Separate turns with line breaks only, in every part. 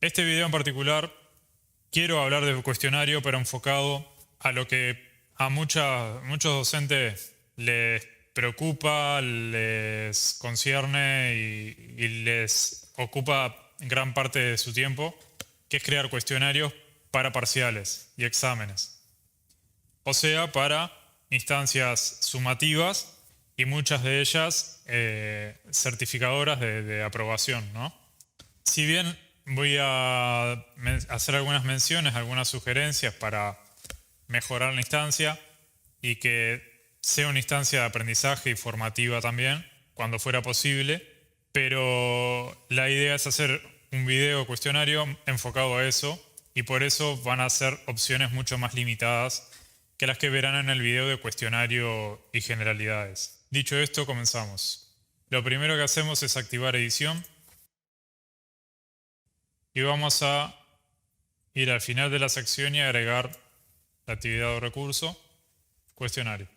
Este video en particular quiero hablar del cuestionario, pero enfocado a lo que a muchos docentes les preocupa, les concierne y les ocupa gran parte de su tiempo, que es crear cuestionarios para parciales y exámenes. O sea, para instancias sumativas y muchas de ellas certificadoras de aprobación, ¿no? Si bien voy a hacer algunas menciones, algunas sugerencias para mejorar la instancia y que sea una instancia de aprendizaje y formativa también, cuando fuera posible, pero la idea es hacer un video cuestionario enfocado a eso y por eso van a ser opciones mucho más limitadas que las que verán en el video de cuestionario y generalidades. Dicho esto, comenzamos. Lo primero que hacemos es activar edición y vamos a ir al final de la sección y agregar la actividad o recurso, cuestionario.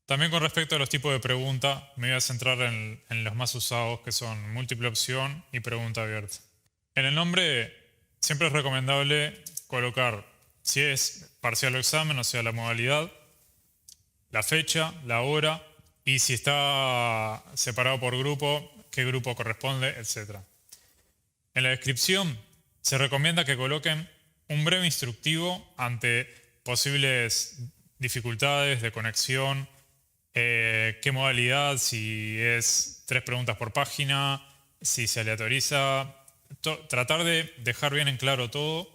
También con respecto a los tipos de pregunta, me voy a centrar en los más usados, que son múltiple opción y pregunta abierta. En el nombre siempre es recomendable colocar, si es parcial o examen, o sea, la modalidad, la fecha, la hora y si está separado por grupo, qué grupo corresponde, etc. En la descripción se recomienda que coloquen un breve instructivo ante posibles dificultades de conexión, qué modalidad, si es 3 preguntas por página, si se aleatoriza, tratar de dejar bien en claro todo,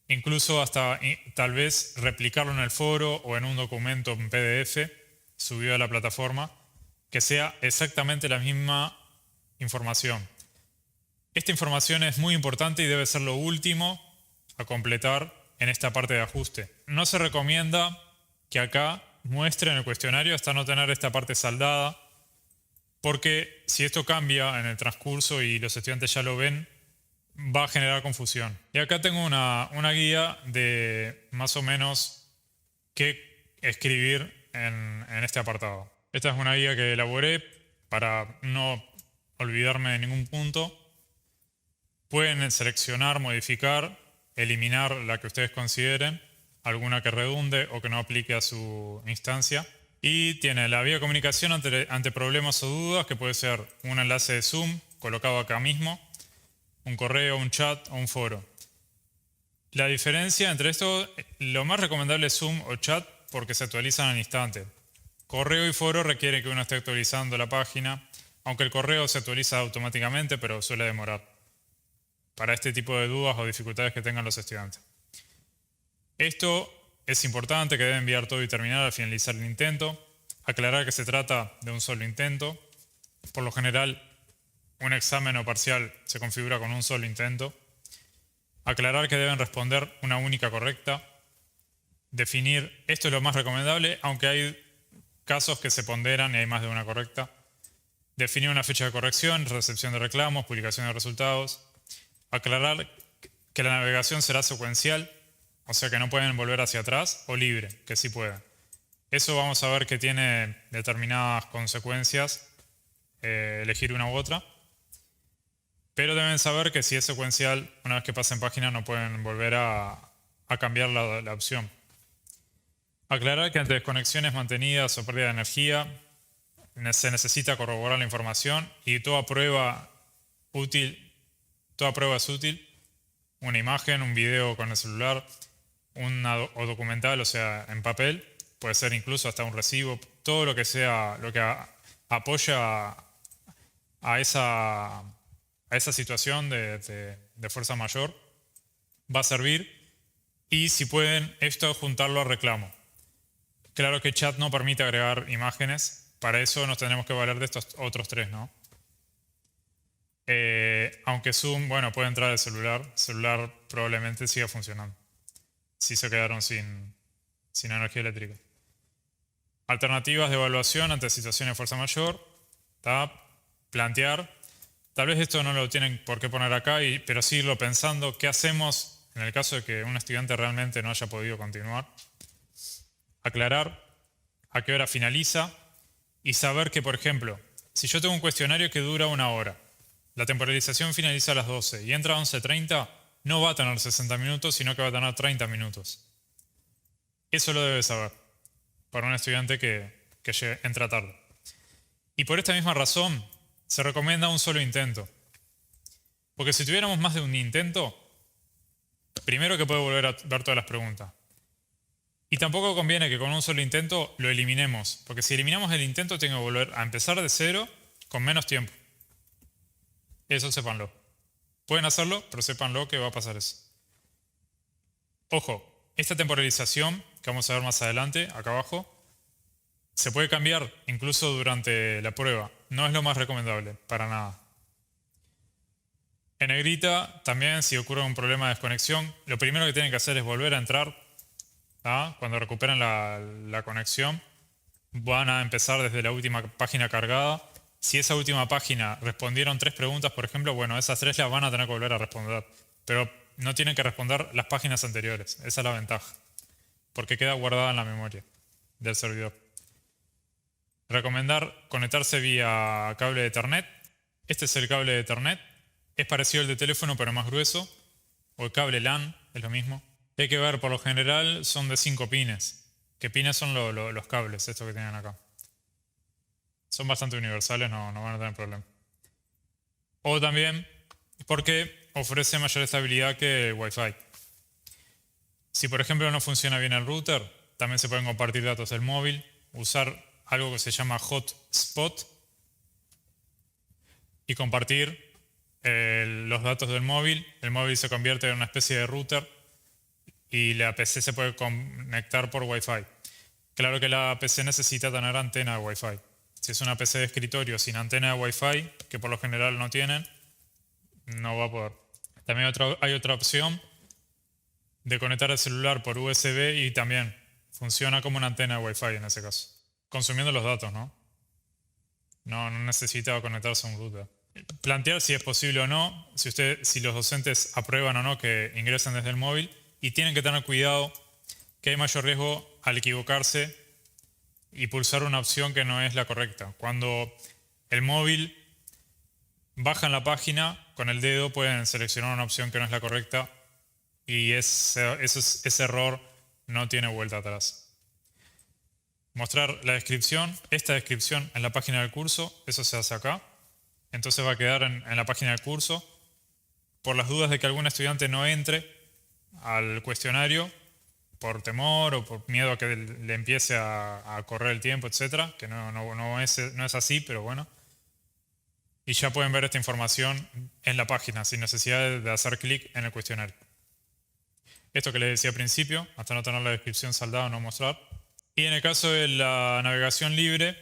incluso hasta tal vez replicarlo en el foro o en un documento en PDF subido a la plataforma, que sea exactamente la misma información. Esta información es muy importante y debe ser lo último a completar en esta parte de ajuste. No se recomienda que acá muestren el cuestionario hasta no tener esta parte saldada, porque si esto cambia en el transcurso y los estudiantes ya lo ven, va a generar confusión. Y acá tengo una guía de más o menos qué escribir en este apartado. Esta es una guía que elaboré para no olvidarme de ningún punto. Pueden seleccionar, modificar, eliminar la que ustedes consideren, alguna que redunde o que no aplique a su instancia. Y tiene la vía de comunicación ante problemas o dudas, que puede ser un enlace de Zoom colocado acá mismo, un correo, un chat o un foro. La diferencia entre esto, lo más recomendable es Zoom o chat porque se actualizan al instante. Correo y foro requiere que uno esté actualizando la página, aunque el correo se actualiza automáticamente, pero suele demorar para este tipo de dudas o dificultades que tengan los estudiantes. Esto es importante, que debe enviar todo y terminar al finalizar el intento. Aclarar que se trata de un solo intento. Por lo general, un examen o parcial se configura con un solo intento. Aclarar que deben responder una única correcta. Definir, esto es lo más recomendable, aunque hay casos que se ponderan y hay más de una correcta. Definir una fecha de corrección, recepción de reclamos, publicación de resultados. Aclarar que la navegación será secuencial, o sea que no pueden volver hacia atrás, o libre, que sí pueden. Eso vamos a ver que tiene determinadas consecuencias, elegir una u otra. Pero deben saber que si es secuencial, una vez que pasen página no pueden volver a cambiar la opción. Aclarar que ante desconexiones mantenidas o pérdida de energía se necesita corroborar la información y toda prueba es útil. Una imagen, un video con el celular, o documental, o sea, en papel, puede ser incluso hasta un recibo, todo lo que sea, lo que apoya a esa situación de fuerza mayor, va a servir. Y si pueden, esto juntarlo al reclamo. Claro que chat no permite agregar imágenes, para eso nos tenemos que valer de estos otros 3, ¿no? Aunque Zoom, bueno, puede entrar el celular probablemente siga funcionando, si se quedaron sin energía eléctrica. Alternativas de evaluación ante situaciones de fuerza mayor, plantear, tal vez esto no lo tienen por qué poner acá, pero sí irlo pensando, ¿qué hacemos en el caso de que un estudiante realmente no haya podido continuar? Aclarar a qué hora finaliza y saber que, por ejemplo, si yo tengo un cuestionario que dura 1 hora, la temporalización finaliza a las 12 y entra a 11:30, no va a tener 60 minutos, sino que va a tener 30 minutos. Eso lo debe saber para un estudiante que entra tarde. Y por esta misma razón, se recomienda un solo intento. Porque si tuviéramos más de un intento, primero que puede volver a ver todas las preguntas. Y tampoco conviene que con un solo intento lo eliminemos. Porque si eliminamos el intento, tengo que volver a empezar de cero con menos tiempo. Eso sépanlo. Pueden hacerlo, pero sépanlo que va a pasar eso. Ojo, esta temporalización, que vamos a ver más adelante, acá abajo, se puede cambiar incluso durante la prueba. No es lo más recomendable, para nada. En negrita, también si ocurre un problema de desconexión, lo primero que tienen que hacer es volver a entrar. Cuando recuperen la conexión, van a empezar desde la última página cargada. Si esa última página respondieron 3 preguntas, por ejemplo, bueno, esas 3 las van a tener que volver a responder. Pero no tienen que responder las páginas anteriores. Esa es la ventaja. Porque queda guardada en la memoria del servidor. Recomendar conectarse vía cable de Ethernet. Este es el cable de Ethernet. Es parecido al de teléfono, pero más grueso. O el cable LAN, es lo mismo. Hay que ver, por lo general son de 5 pines. ¿Qué pines son los cables, estos que tienen acá? Son bastante universales, no van a tener problema. O también porque ofrece mayor estabilidad que el Wi-Fi. Si por ejemplo no funciona bien el router, también se pueden compartir datos del móvil, usar algo que se llama hotspot y compartir los datos del móvil. El móvil se convierte en una especie de router y la PC se puede conectar por Wi-Fi. Claro que la PC necesita tener antena de Wi-Fi. Si es una PC de escritorio sin antena de Wi-Fi, que por lo general no tienen, no va a poder. También hay otra opción de conectar el celular por USB y también funciona como una antena de Wi-Fi en ese caso. Consumiendo los datos, ¿no? No necesita conectarse a un router. Plantear si es posible o no, si los docentes aprueban o no que ingresen desde el móvil, y tienen que tener cuidado que hay mayor riesgo al equivocarse y pulsar una opción que no es la correcta. Cuando el móvil baja en la página, con el dedo pueden seleccionar una opción que no es la correcta y ese error no tiene vuelta atrás. Mostrar la descripción, esta descripción en la página del curso, eso se hace acá. Entonces va a quedar en la página del curso. Por las dudas de que algún estudiante no entre al cuestionario, por temor o por miedo a que le empiece a correr el tiempo, etc. Que no es así, pero bueno. Y ya pueden ver esta información en la página, sin necesidad de hacer clic en el cuestionario. Esto que les decía al principio, hasta no tener la descripción saldada, no mostrar. Y en el caso de la navegación libre,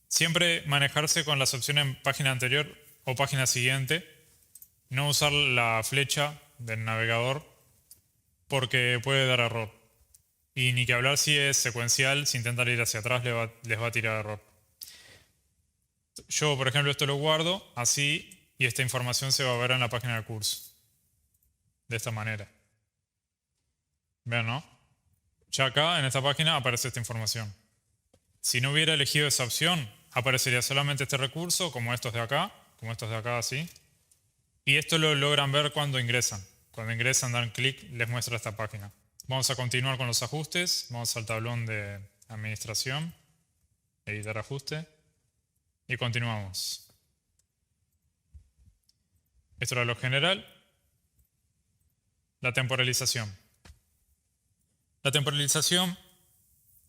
siempre manejarse con las opciones en página anterior o página siguiente. No usar la flecha del navegador porque puede dar error. Y ni que hablar si es secuencial, si intentan ir hacia atrás les va a tirar error. Yo, por ejemplo, esto lo guardo así y esta información se va a ver en la página del curso. De esta manera. Vean, ¿no? Ya acá, en esta página, aparece esta información. Si no hubiera elegido esa opción, aparecería solamente este recurso, como estos de acá, así. Y esto lo logran ver cuando ingresan. Cuando ingresan, dan clic, les muestra esta página. Vamos a continuar con los ajustes. Vamos al tablón de administración, editar ajuste, y continuamos. Esto era lo general. La temporalización. La temporalización,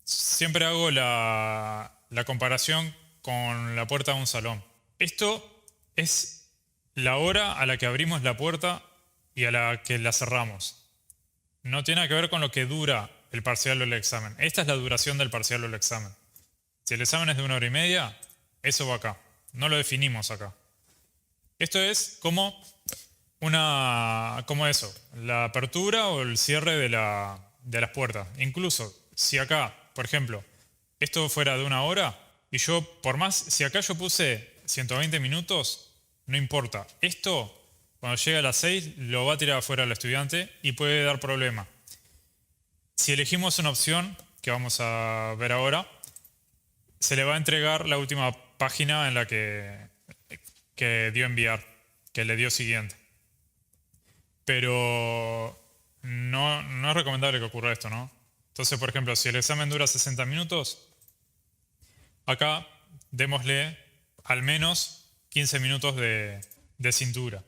siempre hago la comparación con la puerta de un salón. Esto es la hora a la que abrimos la puerta y a la que la cerramos. No tiene nada que ver con lo que dura el parcial o el examen. Esta es la duración del parcial o el examen. Si el examen es de 1 hora y media, eso va acá. No lo definimos acá. Esto es como eso, la apertura o el cierre de las puertas. Incluso si acá, por ejemplo, esto fuera de 1 hora y si acá yo puse 120 minutos, no importa. Esto, cuando llegue a las 6, lo va a tirar afuera al estudiante y puede dar problema. Si elegimos una opción, que vamos a ver ahora, se le va a entregar la última página en la que dio enviar. que le dio siguiente. Pero no es recomendable que ocurra esto, ¿no? Entonces, por ejemplo, si el examen dura 60 minutos, acá démosle al menos 15 minutos de cintura.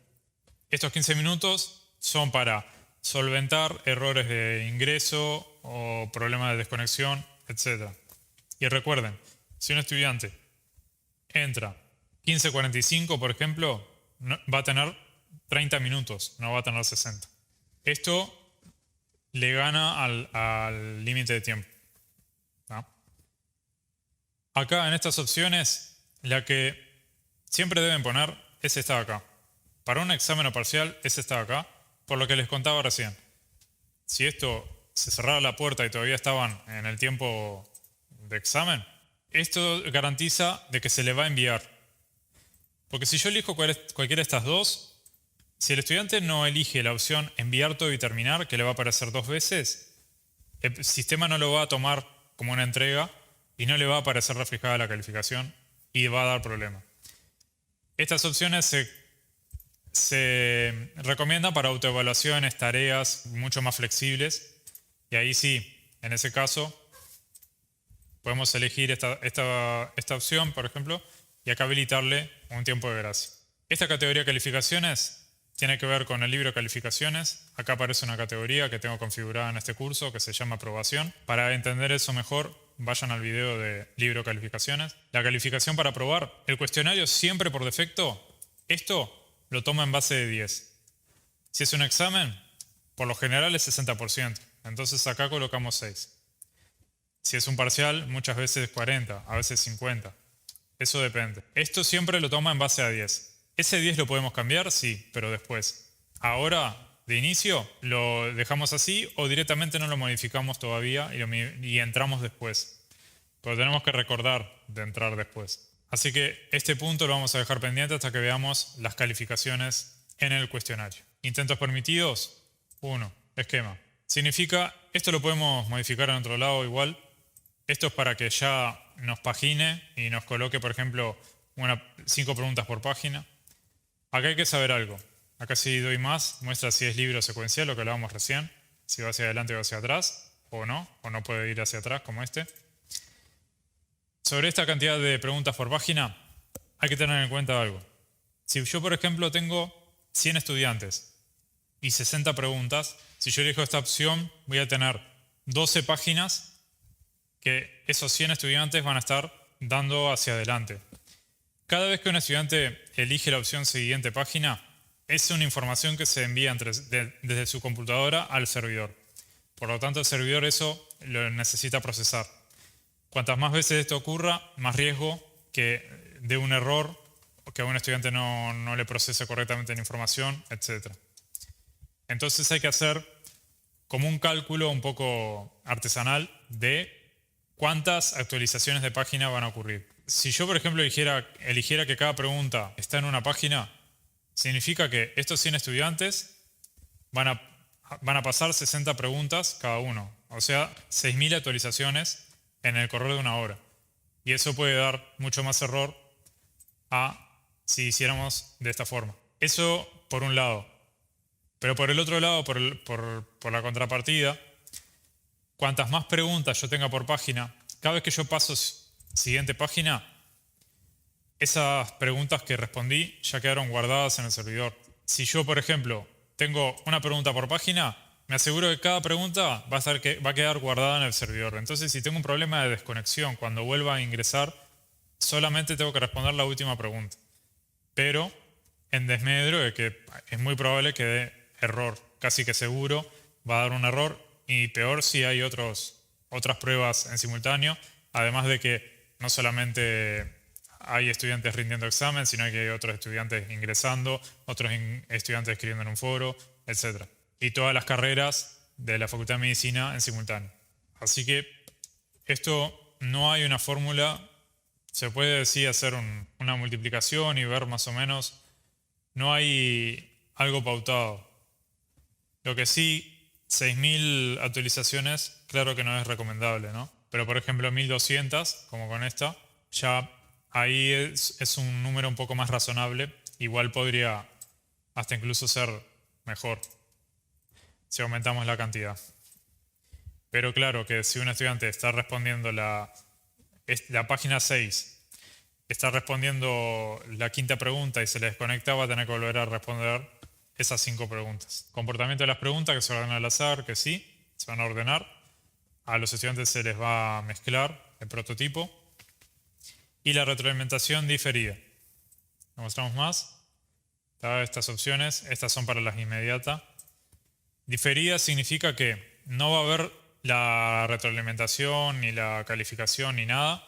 Estos 15 minutos son para solventar errores de ingreso o problemas de desconexión, etc. Y recuerden, si un estudiante entra 15:45, por ejemplo, va a tener 30 minutos, no va a tener 60. Esto le gana al límite de tiempo, ¿no? Acá en estas opciones, la que siempre deben poner es esta de acá. Para un examen o parcial es esta de acá, por lo que les contaba recién. Si esto se cerrara la puerta y todavía estaban en el tiempo de examen, esto garantiza de que se le va a enviar. Porque si yo elijo cualquiera de estas dos, si el estudiante no elige la opción enviar todo y terminar, que le va a aparecer 2 veces, el sistema no lo va a tomar como una entrega y no le va a aparecer reflejada la calificación y va a dar problema. Estas opciones se recomiendan para autoevaluaciones, tareas mucho más flexibles, y ahí sí, en ese caso, podemos elegir esta opción, por ejemplo, y acá habilitarle un tiempo de gracia. Esta categoría de calificaciones tiene que ver con el libro de calificaciones. Acá aparece una categoría que tengo configurada en este curso que se llama aprobación. Para entender eso mejor, vayan al video de libro de calificaciones. La calificación para aprobar, el cuestionario siempre por defecto, esto lo toma en base de 10. Si es un examen, por lo general es 60%. Entonces acá colocamos 6. Si es un parcial, muchas veces 40, a veces 50. Eso depende. Esto siempre lo toma en base a 10. ¿Ese 10 lo podemos cambiar? Sí, pero después. Ahora, de inicio, lo dejamos así o directamente no lo modificamos todavía y entramos después. Pero tenemos que recordar de entrar después. Así que este punto lo vamos a dejar pendiente hasta que veamos las calificaciones en el cuestionario. Intentos permitidos, 1. Esquema. Significa, esto lo podemos modificar en otro lado igual. Esto es para que ya nos pagine y nos coloque, por ejemplo, 5 preguntas por página. Acá hay que saber algo. Acá si doy más, muestra si es libre o secuencial, lo que hablábamos recién. Si va hacia adelante o hacia atrás, o no puede ir hacia atrás como este. Sobre esta cantidad de preguntas por página, hay que tener en cuenta algo. Si yo, por ejemplo, tengo 100 estudiantes y 60 preguntas, si yo elijo esta opción, voy a tener 12 páginas que esos 100 estudiantes van a estar dando hacia adelante. Cada vez que un estudiante elige la opción siguiente página, es una información que se envía desde su computadora al servidor. Por lo tanto, el servidor eso lo necesita procesar. Cuantas más veces esto ocurra, más riesgo que de un error, o que a un estudiante no le procese correctamente la información, etc. Entonces hay que hacer como un cálculo un poco artesanal de cuántas actualizaciones de página van a ocurrir. Si yo, por ejemplo, eligiera que cada pregunta está en una página, significa que estos 100 estudiantes van a pasar 60 preguntas cada uno. O sea, 6.000 actualizaciones en el correr de una hora. Y eso puede dar mucho más error a si hiciéramos de esta forma. Eso por un lado. Pero por el otro lado, por la contrapartida, cuantas más preguntas yo tenga por página, cada vez que yo paso siguiente página, esas preguntas que respondí ya quedaron guardadas en el servidor. Si yo, por ejemplo, tengo una pregunta por página, me aseguro que cada pregunta va a quedar guardada en el servidor. Entonces, si tengo un problema de desconexión, cuando vuelva a ingresar, solamente tengo que responder la última pregunta. Pero en desmedro de que es muy probable que dé error, casi que seguro va a dar un error, y peor si hay otras pruebas en simultáneo, además de que no solamente hay estudiantes rindiendo examen, sino que hay otros estudiantes ingresando, otros estudiantes escribiendo en un foro, etc. Y todas las carreras de la Facultad de Medicina en simultáneo. Así que esto no hay una fórmula, se puede decir hacer una multiplicación y ver más o menos, no hay algo pautado. Lo que sí, 6.000 actualizaciones, claro que no es recomendable, ¿no? Pero por ejemplo 1.200, como con esta, ya ahí es un número un poco más razonable. Igual podría hasta incluso ser mejor si aumentamos la cantidad. Pero claro que si un estudiante está respondiendo la página 6, está respondiendo la quinta pregunta y se le desconecta, va a tener que volver a responder esas 5 preguntas. Comportamiento de las preguntas que se ordenan al azar, que sí, se van a ordenar. A los estudiantes se les va a mezclar el prototipo. Y la retroalimentación diferida. ¿Lo mostramos más? Estas opciones, estas son para las inmediatas. Diferida significa que no va a haber la retroalimentación, ni la calificación, ni nada,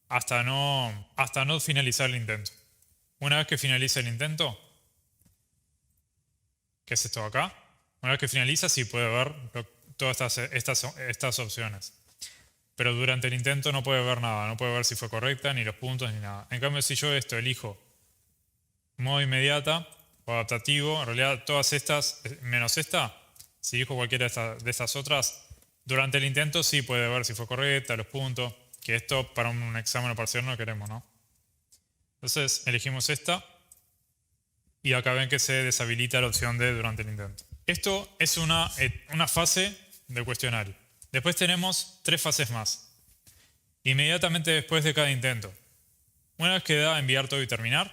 hasta no finalizar el intento. Una vez que finalice el intento, ¿qué es esto acá? Una vez que finaliza, sí puede ver todas estas opciones. Pero durante el intento no puede ver nada, no puede ver si fue correcta, ni los puntos, ni nada. En cambio, si yo elijo modo inmediata o adaptativo, en realidad todas estas, menos esta, si elijo cualquiera de estas otras, durante el intento sí puede ver si fue correcta, los puntos, que esto para un examen o parcial no queremos, ¿no? Entonces elegimos esta y acá ven que se deshabilita la opción de durante el intento. Esto es una fase del cuestionario. Después tenemos 3 fases más. Inmediatamente después de cada intento. Una vez que da enviar todo y terminar,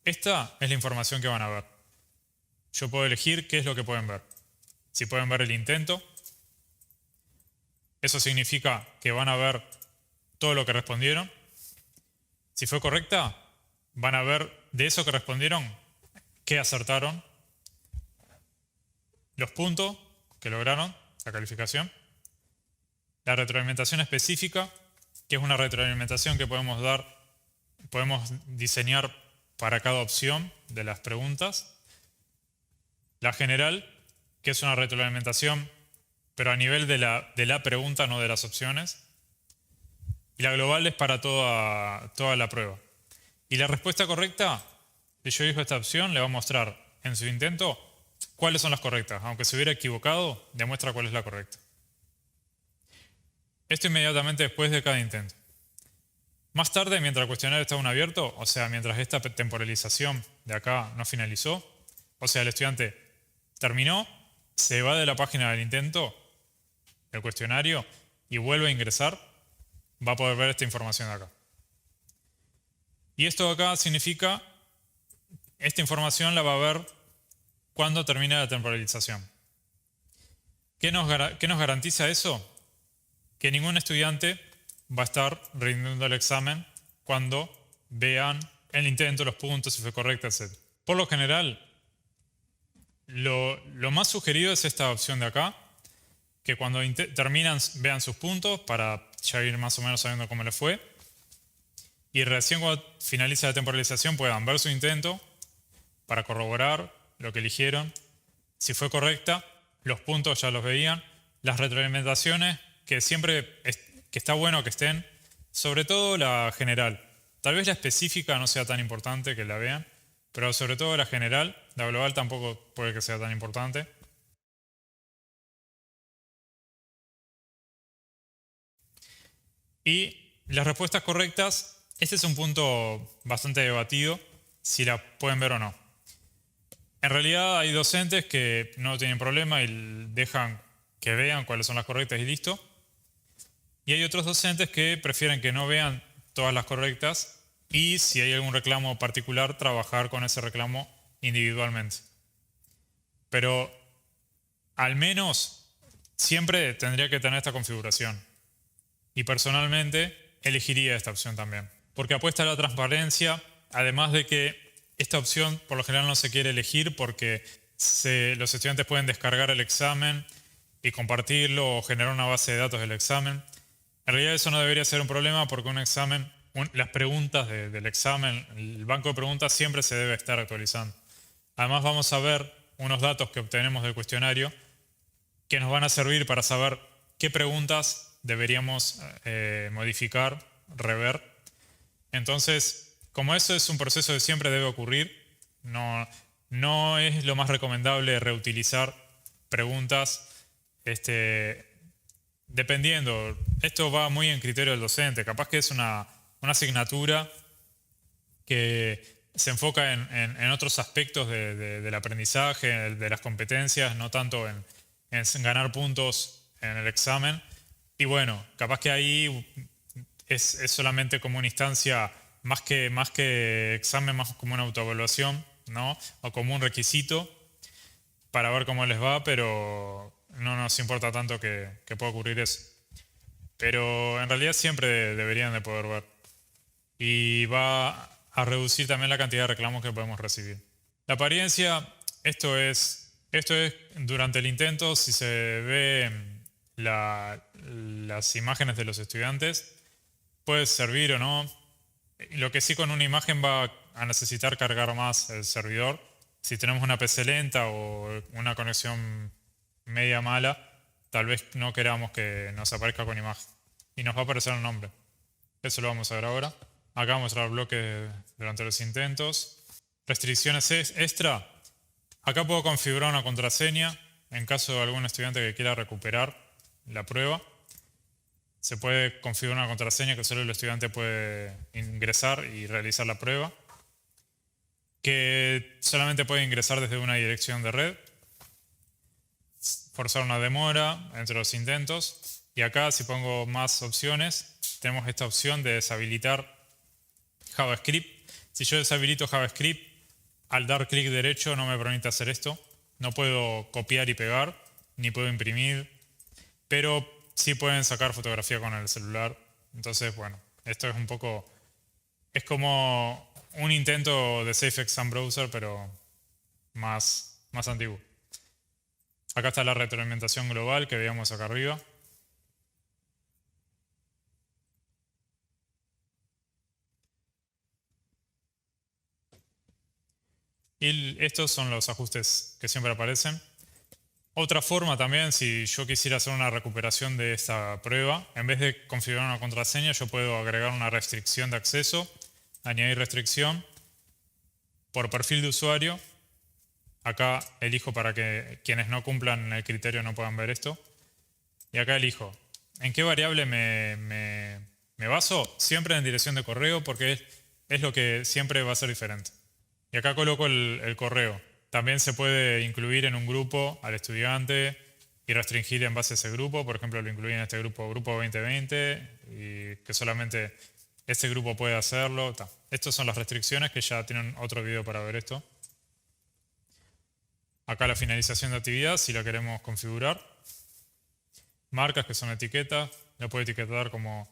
esta es la información que van a ver. Yo puedo elegir qué es lo que pueden ver. Si pueden ver el intento, eso significa que van a ver todo lo que respondieron. Si fue correcta, van a ver de eso que respondieron, qué acertaron, los puntos que lograron, la calificación, la retroalimentación específica, que es una retroalimentación que podemos diseñar para cada opción de las preguntas. La general, que es una retroalimentación, pero a nivel de la pregunta, no de las opciones. Y la global es para toda la prueba. Y la respuesta correcta, si yo elijo esta opción, le va a mostrar en su intento cuáles son las correctas. Aunque se hubiera equivocado, demuestra cuál es la correcta. Esto inmediatamente después de cada intento. Más tarde, mientras el cuestionario está aún abierto, o sea, mientras esta temporalización de acá no finalizó, o sea, el estudiante terminó, se va de la página del intento, del cuestionario, y vuelve a ingresar, va a poder ver esta información de acá. Y esto de acá significa, esta información la va a ver cuando termine la temporalización. ¿Qué nos garantiza eso? Que ningún estudiante va a estar rindiendo el examen cuando vean el intento, los puntos, si fue correcto, etc. Por lo general, lo más sugerido es esta opción de acá, que cuando terminan vean sus puntos para ya ir más o menos sabiendo cómo les fue. Y recién cuando finalice la temporalización puedan ver su intento para corroborar lo que eligieron. Si fue correcta, los puntos ya los veían. Las retroalimentaciones, que siempre que está bueno que estén, sobre todo la general. Tal vez la específica no sea tan importante que la vean, pero sobre todo la general, la global tampoco puede que sea tan importante. Y las respuestas correctas, este es un punto bastante debatido, si la pueden ver o no. En realidad hay docentes que no tienen problema y dejan que vean cuáles son las correctas y listo. Y hay otros docentes que prefieren que no vean todas las correctas y si hay algún reclamo particular, trabajar con ese reclamo individualmente. Pero al menos siempre tendría que tener esta configuración. Y personalmente elegiría esta opción también. Porque apuesta a la transparencia, además de que esta opción por lo general no se quiere elegir porque los estudiantes pueden descargar el examen y compartirlo o generar una base de datos del examen. En realidad eso no debería ser un problema porque un examen, las preguntas del examen, el banco de preguntas siempre se debe estar actualizando. Además vamos a ver unos datos que obtenemos del cuestionario que nos van a servir para saber qué preguntas deberíamos modificar, rever. Entonces, como eso es un proceso que siempre debe ocurrir, no es lo más recomendable reutilizar preguntas dependiendo. Esto va muy en criterio del docente. Capaz que es una asignatura que se enfoca en otros aspectos del aprendizaje, de las competencias, no tanto en ganar puntos en el examen. Y bueno, capaz que ahí es solamente como una instancia, más que examen, más como una autoevaluación, ¿no? O como un requisito para ver cómo les va, pero no nos importa tanto que pueda ocurrir eso. Pero en realidad siempre deberían de poder ver. Y va a reducir también la cantidad de reclamos que podemos recibir. La apariencia, esto es durante el intento, si se ve las imágenes de los estudiantes, puede servir o no. Lo que sí, con una imagen va a necesitar cargar más el servidor. Si tenemos una PC lenta o una conexión media mala, tal vez no queramos que nos aparezca con imagen. Y nos va a aparecer el nombre. Eso lo vamos a ver ahora. Acá vamos a mostrar bloques durante los intentos. Restricciones extra. Acá puedo configurar una contraseña en caso de algún estudiante que quiera recuperar la prueba. Se puede configurar una contraseña que solo el estudiante puede ingresar y realizar la prueba. Que solamente puede ingresar desde una dirección de red. Forzar una demora entre los intentos. Y acá, si pongo más opciones, tenemos esta opción de deshabilitar JavaScript. Si yo deshabilito JavaScript, al dar clic derecho no me permite hacer esto. No puedo copiar y pegar, ni puedo imprimir, pero sí pueden sacar fotografía con el celular. Entonces, bueno, esto es un poco... Es como un intento de Safe Exam Browser, pero más antiguo. Acá está la retroalimentación global que veíamos acá arriba. Y estos son los ajustes que siempre aparecen. Otra forma también, si yo quisiera hacer una recuperación de esta prueba, en vez de configurar una contraseña, yo puedo agregar una restricción de acceso, añadir restricción por perfil de usuario. Acá elijo para que quienes no cumplan el criterio no puedan ver esto. Y acá elijo. ¿En qué variable me baso? Siempre en dirección de correo porque es lo que siempre va a ser diferente. Y acá coloco el correo. También se puede incluir en un grupo al estudiante y restringir en base a ese grupo. Por ejemplo, lo incluí en este grupo 2020, y que solamente este grupo puede hacerlo. Estas son las restricciones, que ya tienen otro video para ver esto. Acá la finalización de actividad, si la queremos configurar. Marcas, que son etiquetas. Lo puedo etiquetar como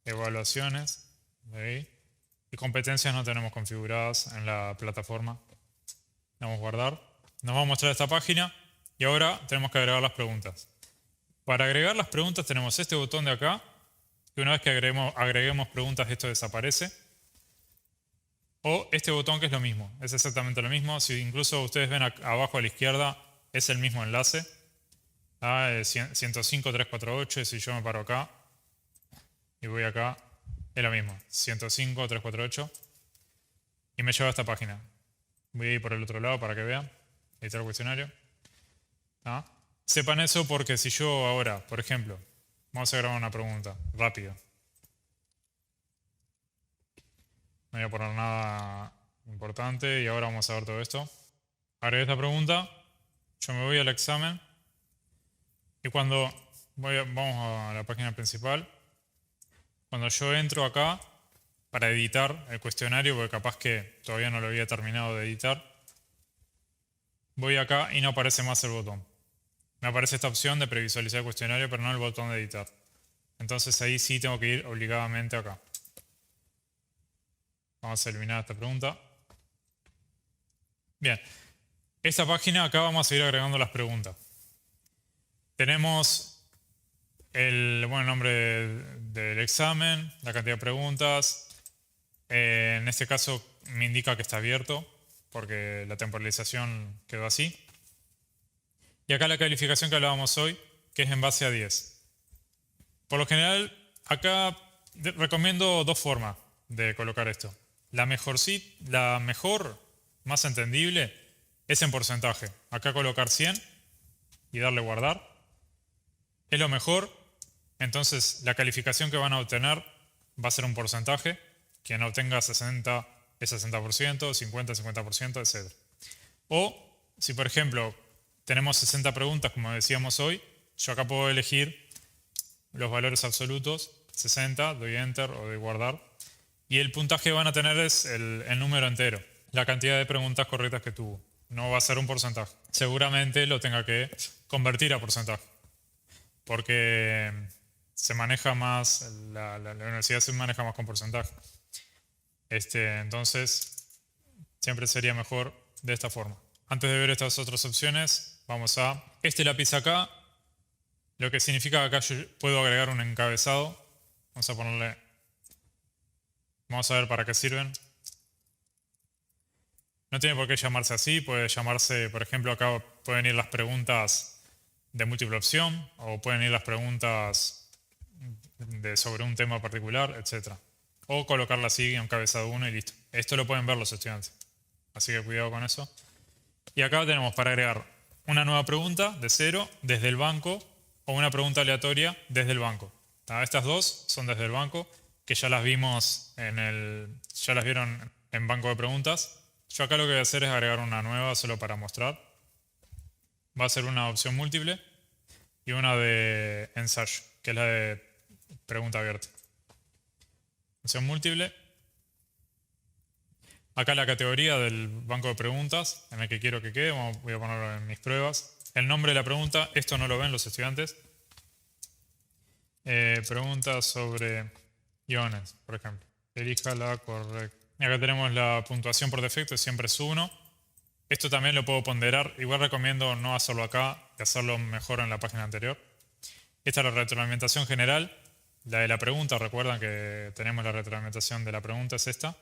evaluaciones. ¿Veis? Y competencias no tenemos configuradas en la plataforma. Vamos a guardar. Nos va a mostrar esta página y ahora tenemos que agregar las preguntas. Para agregar las preguntas tenemos este botón de acá, que una vez que agreguemos preguntas esto desaparece. O este botón, que es lo mismo, es exactamente lo mismo. Si incluso ustedes ven abajo a la izquierda, es el mismo enlace. 105.348, y si yo me paro acá y voy acá, es lo mismo, 105.348, y me lleva a esta página. Voy a ir por el otro lado para que vean. Editar el cuestionario. Sepan eso porque si yo ahora, por ejemplo, vamos a grabar una pregunta, rápido. No voy a poner nada importante y ahora vamos a ver todo esto. Agregué esta pregunta, yo me voy al examen y cuando vamos a la página principal, cuando yo entro acá para editar el cuestionario, porque capaz que todavía no lo había terminado de editar, voy acá y no aparece más el botón. Me aparece esta opción de previsualizar el cuestionario, pero no el botón de editar. Entonces ahí sí tengo que ir obligadamente acá. Vamos a eliminar esta pregunta. Bien, esta página acá vamos a ir agregando las preguntas. Tenemos el nombre del examen, la cantidad de preguntas. En este caso me indica que está abierto porque la temporalización quedó así. Y acá la calificación que hablábamos hoy, que es en base a 10. Por lo general, acá recomiendo dos formas de colocar esto. La mejor, más entendible, es en porcentaje. Acá colocar 100 y darle guardar. Es lo mejor. Entonces la calificación que van a obtener va a ser un porcentaje. Quien obtenga 60 es 60%, 50, 50%, etc. O si por ejemplo tenemos 60 preguntas como decíamos hoy, yo acá puedo elegir los valores absolutos, 60, doy Enter o doy guardar. Y el puntaje que van a tener es el número entero, la cantidad de preguntas correctas que tuvo. No va a ser un porcentaje. Seguramente lo tenga que convertir a porcentaje. Porque se maneja más, la universidad se maneja más con porcentaje. Entonces, siempre sería mejor de esta forma. Antes de ver estas otras opciones, vamos a este lápiz acá, lo que significa que acá yo puedo agregar un encabezado. Vamos a ponerle, vamos a ver para qué sirven. No tiene por qué llamarse así, puede llamarse, por ejemplo, acá pueden ir las preguntas de múltiple opción o pueden ir las preguntas sobre un tema particular, etc. O colocarla así, encabezado 1 y listo. Esto lo pueden ver los estudiantes, así que cuidado con eso. Y acá tenemos para agregar una nueva pregunta de cero desde el banco o una pregunta aleatoria desde el banco. Estas dos son desde el banco, que ya las vimos ya las vieron en banco de preguntas. Yo acá lo que voy a hacer es agregar una nueva solo para mostrar. Va a ser una opción múltiple y una de ensayo, que es la de pregunta abierta. Opción múltiple. Acá la categoría del banco de preguntas en el que quiero que quede, voy a ponerlo en mis pruebas. El nombre de la pregunta, esto no lo ven los estudiantes. Preguntas sobre iones, por ejemplo. Elija la correcta. Y acá tenemos la puntuación por defecto, siempre es 1. Esto también lo puedo ponderar. Igual recomiendo no hacerlo acá y hacerlo mejor en la página anterior. Esta es la retroalimentación general. La de la pregunta, recuerdan que tenemos la retroalimentación de la pregunta, es esta.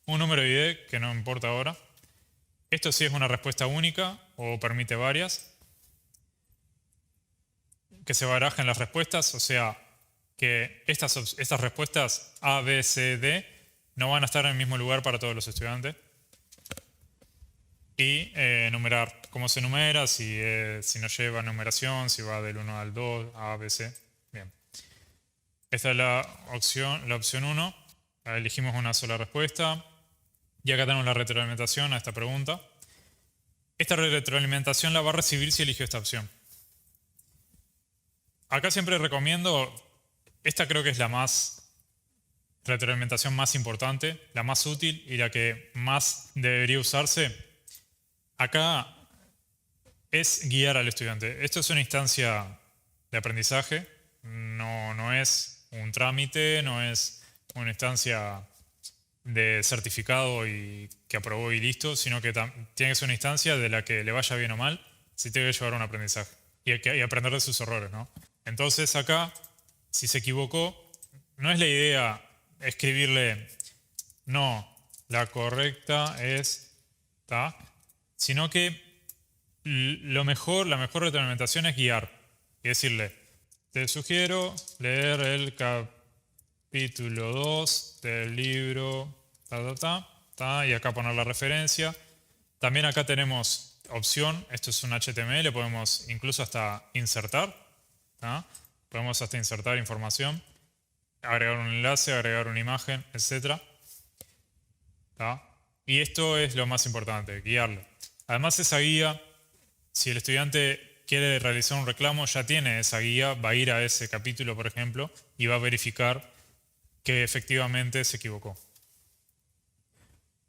Un número ID que no importa ahora. Esto sí es una respuesta única o permite varias. Que se barajen las respuestas, o sea, que estas respuestas A, B, C, D no van a estar en el mismo lugar para todos los estudiantes. Y enumerar cómo se enumera, si no lleva numeración, si va del 1 al 2, A, B, C. Bien. Esta es la opción 1. Elegimos una sola respuesta. Y acá tenemos la retroalimentación a esta pregunta. Esta retroalimentación la va a recibir si eligió esta opción. Acá siempre recomiendo, esta creo que es la retroalimentación más importante, la más útil y la que más debería usarse. Acá es guiar al estudiante. Esto es una instancia de aprendizaje, no es un trámite, no es una instancia de certificado y que aprobó y listo, sino que tiene que ser una instancia de la que le vaya bien o mal, si tiene que llevar un aprendizaje y aprender de sus errores, ¿no? Entonces acá, si se equivocó, no es la idea escribirle no, la correcta es ta, sino que la mejor retroalimentación es guiar y decirle, te sugiero leer el capítulo 2 del libro y acá poner la referencia. También acá tenemos opción, esto es un HTML, podemos incluso hasta insertar, podemos hasta insertar información, agregar un enlace, agregar una imagen, etc. Y esto es lo más importante, guiarlo. Además esa guía, si el estudiante quiere realizar un reclamo, ya tiene esa guía, va a ir a ese capítulo, por ejemplo, y va a verificar que efectivamente se equivocó.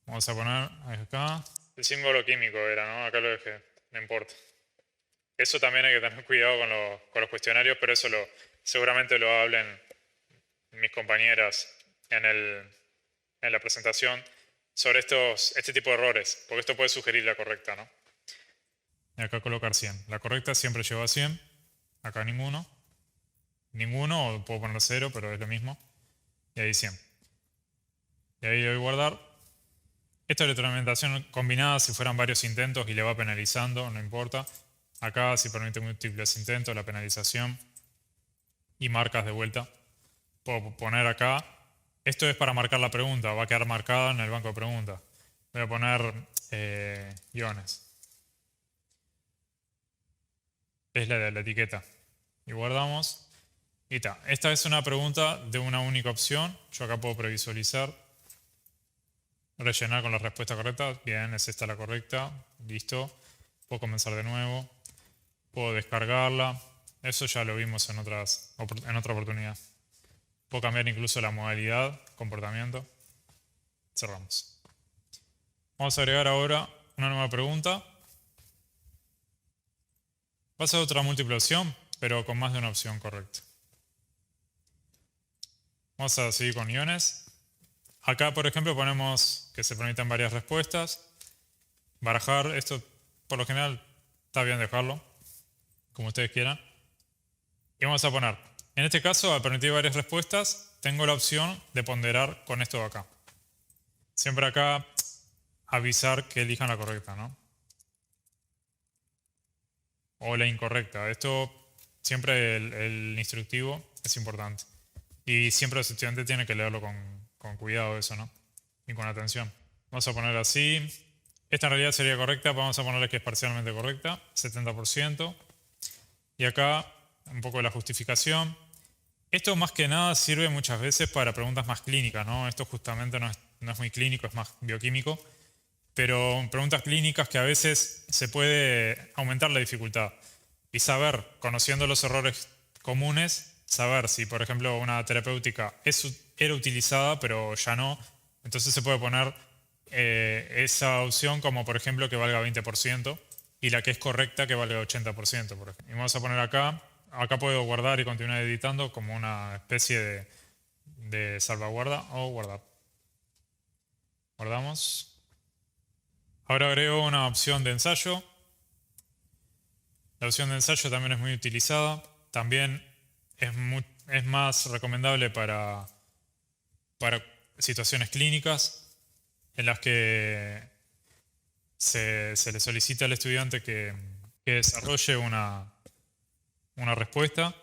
Vamos a poner acá. El símbolo químico era, ¿no? Acá lo dejé, no importa. Eso también hay que tener cuidado con los cuestionarios, pero eso seguramente lo hablen mis compañeras en la presentación sobre este tipo de errores, porque esto puede sugerir la correcta, ¿no? Y acá colocar 100. La correcta siempre lleva 100. Acá ninguno. Ninguno, o puedo poner 0, pero es lo mismo. Y ahí 100. Y ahí doy guardar. Esta retroalimentación combinada, si fueran varios intentos y le va penalizando, no importa. Acá, si permite múltiples intentos, la penalización. Y marcas de vuelta. Puedo poner acá. Esto es para marcar la pregunta. Va a quedar marcada en el banco de preguntas. Voy a poner iones. Es la de la etiqueta. Y guardamos. Y está. Esta es una pregunta de una única opción. Yo acá puedo previsualizar rellenar con la respuesta correcta. Bien, es esta la correcta. Listo. Puedo comenzar de nuevo. Puedo descargarla. Eso ya lo vimos en otra oportunidad. Puedo cambiar incluso la modalidad, comportamiento. Cerramos. Vamos a agregar ahora una nueva pregunta. Va a ser otra múltiple opción, pero con más de una opción correcta. Vamos a seguir con iones. Acá, por ejemplo, ponemos que se permitan varias respuestas. Barajar, esto por lo general está bien dejarlo, como ustedes quieran. Y vamos a poner, en este caso, al permitir varias respuestas, tengo la opción de ponderar con esto de acá. Siempre acá avisar que elijan la correcta, ¿no? O la incorrecta. Esto siempre el instructivo es importante. Y siempre los estudiantes tienen que leerlo con cuidado eso, ¿no? Y con atención. Vamos a poner así. Esta en realidad sería correcta, vamos a ponerle que es parcialmente correcta, 70%. Y acá un poco de la justificación. Esto más que nada sirve muchas veces para preguntas más clínicas, ¿no? Esto justamente no es muy clínico, es más bioquímico. Pero preguntas clínicas que a veces se puede aumentar la dificultad. Y saber, conociendo los errores comunes, saber si, por ejemplo, una terapéutica era utilizada, pero ya no. Entonces se puede poner esa opción como, por ejemplo, que valga 20% y la que es correcta que valga 80%, por ejemplo. Y vamos a poner acá puedo guardar y continuar editando como una especie de salvaguarda o guardar. Guardamos. Ahora agrego una opción de ensayo. La opción de ensayo también es muy utilizada. También es más recomendable para situaciones clínicas en las que se le solicita al estudiante que desarrolle una respuesta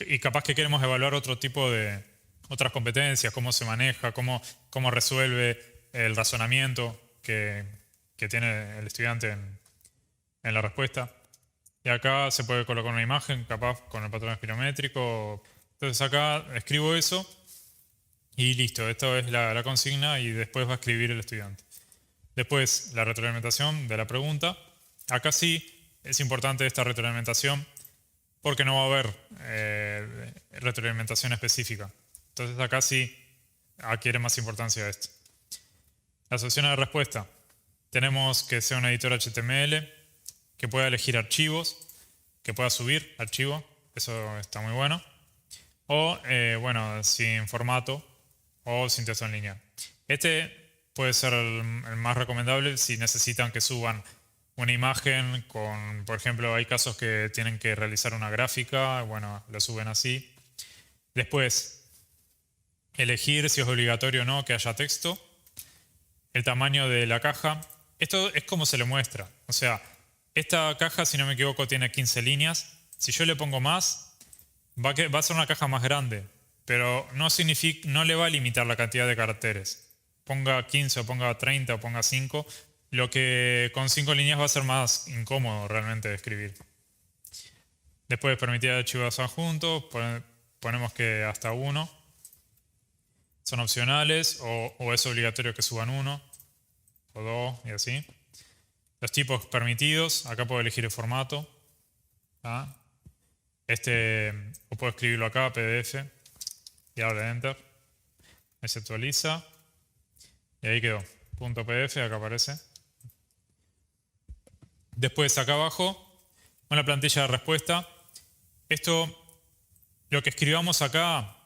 y capaz que queremos evaluar otro tipo de otras competencias, cómo se maneja, cómo resuelve el razonamiento que tiene el estudiante en la respuesta. Y acá se puede colocar una imagen, capaz con el patrón espirométrico. Entonces acá escribo eso y listo, esto es la consigna y después va a escribir el estudiante. Después la retroalimentación de la pregunta. Acá sí es importante esta retroalimentación porque no va a haber retroalimentación específica. Entonces acá sí adquiere más importancia esto. Las opciones de respuesta. Tenemos que sea un editor HTML, que pueda elegir archivos, que pueda subir archivos, eso está muy bueno. O, bueno, sin formato o sin texto en línea. Este puede ser el más recomendable si necesitan que suban una imagen con, por ejemplo, hay casos que tienen que realizar una gráfica, bueno, lo suben así. Después, elegir si es obligatorio o no que haya texto. El tamaño de la caja. Esto es como se le muestra. O sea, esta caja, si no me equivoco, tiene 15 líneas. Si yo le pongo más, va a ser una caja más grande, pero no le va a limitar la cantidad de caracteres. Ponga 15 o ponga 30 o ponga 5, lo que con 5 líneas va a ser más incómodo realmente de escribir. Después permitir archivos adjuntos, ponemos que hasta 1. Son opcionales o es obligatorio que suban 1 o 2 y así. Los tipos permitidos, acá puedo elegir el formato. ¿Ah? O puedo escribirlo acá, PDF, y darle Enter. Ahí se actualiza. Y ahí quedó. .pdf, acá aparece. Después acá abajo, una plantilla de respuesta. Esto, lo que escribamos acá,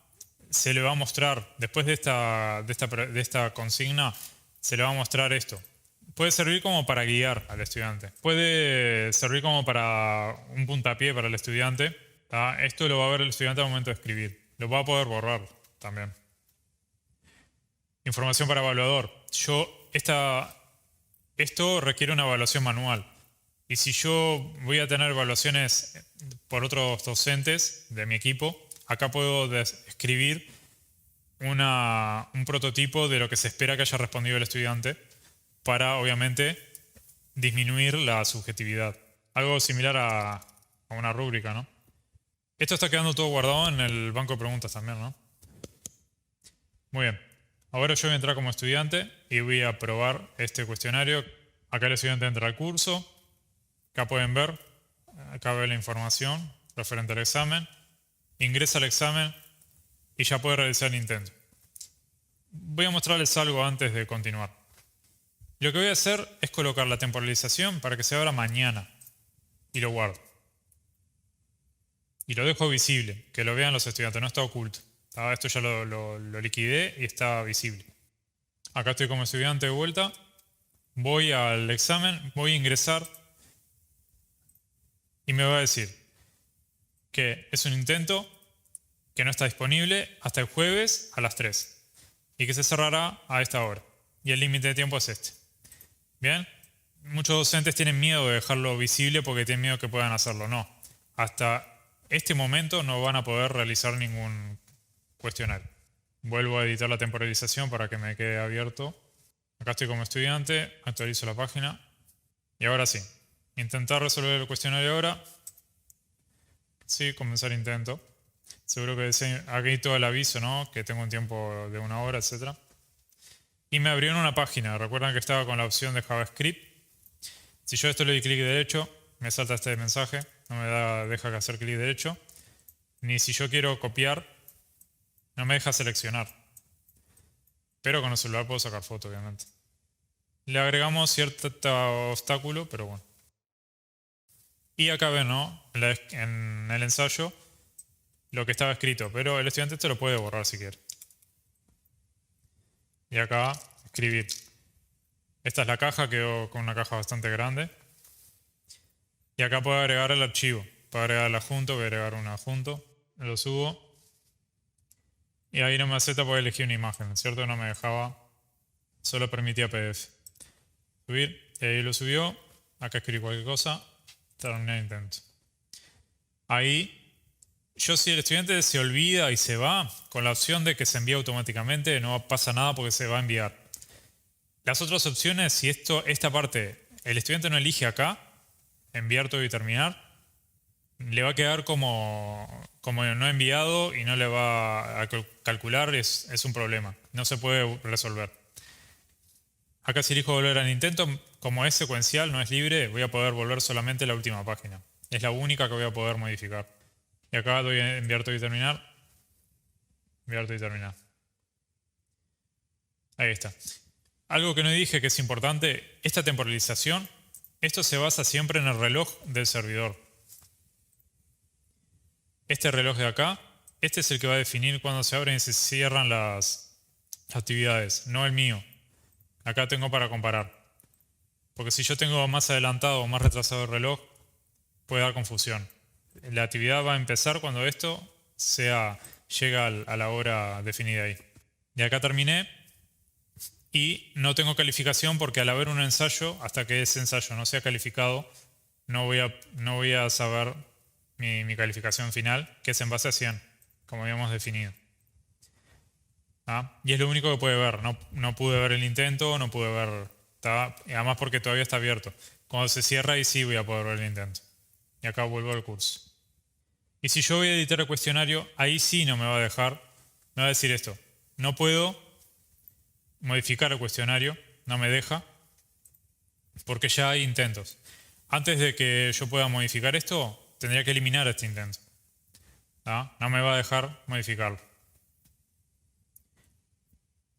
se le va a mostrar, después de esta consigna, se le va a mostrar esto. Puede servir como para guiar al estudiante. Puede servir como para un puntapié para el estudiante. ¿Tá? Esto lo va a ver el estudiante al momento de escribir. Lo va a poder borrar también. Información para evaluador. Esto requiere una evaluación manual. Y si yo voy a tener evaluaciones por otros docentes de mi equipo, acá puedo escribir un prototipo de lo que se espera que haya respondido el estudiante para, obviamente, disminuir la subjetividad. Algo similar a una rúbrica, ¿no? Esto está quedando todo guardado en el banco de preguntas también, ¿no? Muy bien. Ahora yo voy a entrar como estudiante y voy a probar este cuestionario. Acá el estudiante entra al curso. Acá pueden ver, acá ve la información referente al examen. Ingresa al examen y ya puede realizar el intento. Voy a mostrarles algo antes de continuar. Lo que voy a hacer es colocar la temporalización para que se abra mañana y lo guardo. Y lo dejo visible, que lo vean los estudiantes, no está oculto. Esto ya lo liquidé y está visible. Acá estoy como estudiante de vuelta. Voy al examen, voy a ingresar y me va a decir que es un intento que no está disponible hasta el jueves a las 3 y que se cerrará a esta hora. Y el límite de tiempo es este. Bien, muchos docentes tienen miedo de dejarlo visible porque tienen miedo que puedan hacerlo. No, hasta este momento no van a poder realizar ningún cuestionario. Vuelvo a editar la temporalización para que me quede abierto. Acá estoy como estudiante, actualizo la página. Y ahora sí, intentar resolver el cuestionario ahora. Sí, comenzar intento. Seguro que aquí todo el aviso, ¿no? Que tengo un tiempo de 1 hora, etc. Y me abrieron una página. Recuerdan que estaba con la opción de JavaScript. Si yo esto le doy clic derecho, me salta este mensaje. No me deja hacer clic derecho. Ni si yo quiero copiar, no me deja seleccionar. Pero con el celular puedo sacar foto, obviamente. Le agregamos cierto obstáculo, pero bueno. Y acá ven, ¿no? En el ensayo lo que estaba escrito, pero el estudiante esto lo puede borrar si quiere. Y acá, escribir. Esta es la caja, quedó con una caja bastante grande. Y acá puedo agregar el archivo. Puedo agregar el adjunto, voy a agregar un adjunto. Lo subo. Y ahí no me acepta porque elegí una imagen, ¿cierto? No me dejaba, solo permitía PDF. Subir, y ahí lo subió. Acá escribí cualquier cosa. Terminé el intento. Ahí, si el estudiante se olvida y se va, con la opción de que se envíe automáticamente, no pasa nada porque se va a enviar. Las otras opciones, si esta parte, el estudiante no elige acá, enviar todo y terminar, le va a quedar como no enviado y no le va a calcular, es un problema. No se puede resolver. Acá si elijo volver al intento, como es secuencial, no es libre, voy a poder volver solamente a la última página. Es la única que voy a poder modificar. Y acá doy a enviar todo y terminar. Enviar todo y terminar. Ahí está. Algo que no dije que es importante, esta temporalización, esto se basa siempre en el reloj del servidor. Este reloj de acá, este es el que va a definir cuándo se abren y se cierran las actividades, no el mío. Acá tengo para comparar. Porque si yo tengo más adelantado o más retrasado el reloj, puede dar confusión. La actividad va a empezar cuando esto llega a la hora definida ahí. Y acá terminé. Y no tengo calificación porque al haber un ensayo, hasta que ese ensayo no sea calificado, no voy a saber mi calificación final, que es en base a 100, como habíamos definido. Y es lo único que puede ver. No pude ver el intento, no pude ver... además porque todavía está abierto. Cuando se cierra ahí sí voy a poder ver el intento. Y acá vuelvo al curso. Y si yo voy a editar el cuestionario, ahí sí no me va a dejar. Me va a decir esto. No puedo modificar el cuestionario, no me deja, porque ya hay intentos. Antes de que yo pueda modificar esto, tendría que eliminar este intento. No me va a dejar modificarlo.